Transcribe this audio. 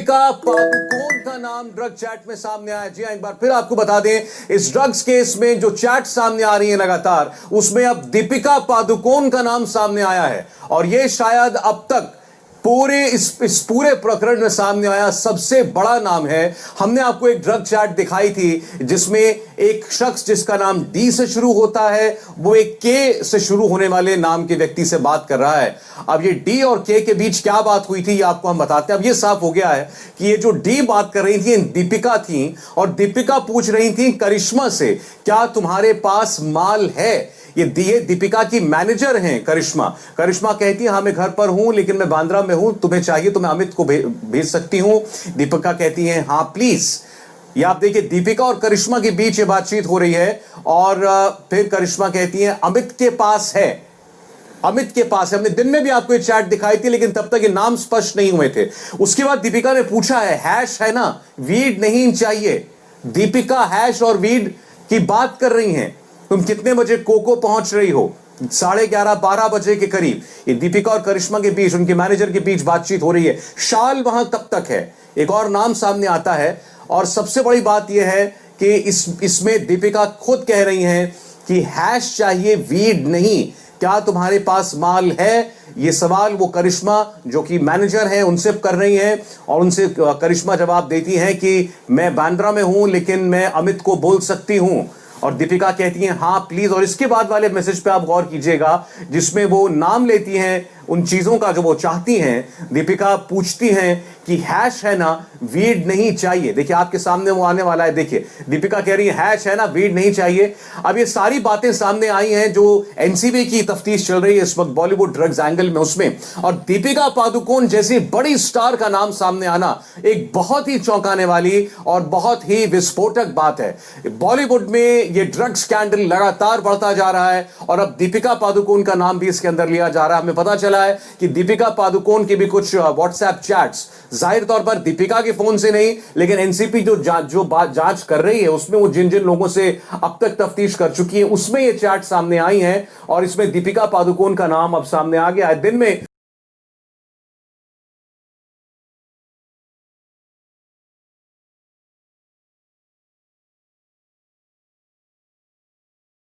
दीपिका पादुकोण का नाम drug chat में सामने आया। जी हां, एक बार फिर आपको बता दें, इस ड्रग्स केस में जो चैट सामने आ रही है लगातार, उसमें अब दीपिका पादुकोण का नाम सामने आया है और यह शायद अब तक पूरे इस पूरे प्रकरण में सामने आया सबसे बड़ा नाम है। हमने आपको एक ड्रग चैट दिखाई थी जिसमें एक शख्स जिसका नाम डी से शुरू होता है, वो एक के से शुरू होने वाले नाम के व्यक्ति से बात कर रहा है। अब ये डी और के बीच क्या बात हुई थी ये आपको हम बताते हैं। अब ये साफ हो गया है कि ये जो डी बात कर रही थी दीपिका थी और दीपिका पूछ रही थी करिश्मा से, क्या तुम्हारे पास माल है? ये दीपिका की मैनेजर हैं करिश्मा कहती है हाँ मैं घर पर हूं लेकिन मैं बांद्रा में हूं, तुम्हें चाहिए तो मैं अमित को भेज सकती हूं। दीपिका कहती है हाँ प्लीज। ये आप देखिए दीपिका और करिश्मा के बीच ये बातचीत हो रही है और फिर करिश्मा कहती है अमित के पास है, अमित के पास है। हमने दिन में भी आपको ये चैट दिखाई थी लेकिन तब तक ये नाम स्पष्ट नहीं हुए थे। उसके बाद दीपिका ने पूछा है हैश है ना, वीड नहीं चाहिए। दीपिका हैश और वीड की बात कर रही हैं। तुम कितने बजे कोको पहुंच रही हो? 11:30-12 बजे के करीब ये दीपिका और करिश्मा के बीच, उनके मैनेजर के बीच बातचीत हो रही है। शाल वहां तब तक है। एक और नाम सामने आता है और सबसे बड़ी बात यह है कि इसमें दीपिका खुद कह रही हैं कि हैश चाहिए, वीड नहीं। क्या तुम्हारे पास माल है? ये सवाल वो करिश्मा जो कि मैनेजर है उनसे कर रही हैं और उनसे करिश्मा जवाब देती हैं कि मैं बांद्रा में हूं लेकिन मैं अमित को बोल सकती हूं। और दीपिका कहती हैं हाँ प्लीज। और इसके बाद वाले मैसेज पे आप गौर कीजिएगा जिसमें वो नाम लेती हैं उन चीजों का जो वो चाहती हैं। दीपिका पूछती हैं कि हैश है ना, वीड नहीं चाहिए। देखिए आपके सामने वो आने वाला है। देखिए दीपिका कह रही है हैश है ना, वीड नहीं चाहिए। अब ये सारी बातें सामने आई हैं जो एनसीबी की तफ्तीश चल रही है इस वक्त बॉलीवुड ड्रग्स एंगल में, उसमें और दीपिका पादुकोण जैसी बड़ी स्टार का नाम सामने आना एक बहुत ही चौंकाने वाली और बहुत ही विस्फोटक बात है। बॉलीवुड में ये ड्रग्स स्कैंडल लगातार बढ़ता जा रहा है और अब दीपिका पादुकोण का नाम भी इसके अंदर लिया जा रहा है। हमें पता चला है कि दीपिका पादुकोण की भी कुछ व्हाट्सएप चैट्स, जाहिर तौर पर दीपिका के फोन से नहीं लेकिन एनसीपी जो जांच कर रही है उसमें वो जिन जिन लोगों से अब तक तफ्तीश कर चुकी है उसमें ये चैट सामने आई हैं और इसमें दीपिका पादुकोण का नाम अब सामने आ गया है। दिन में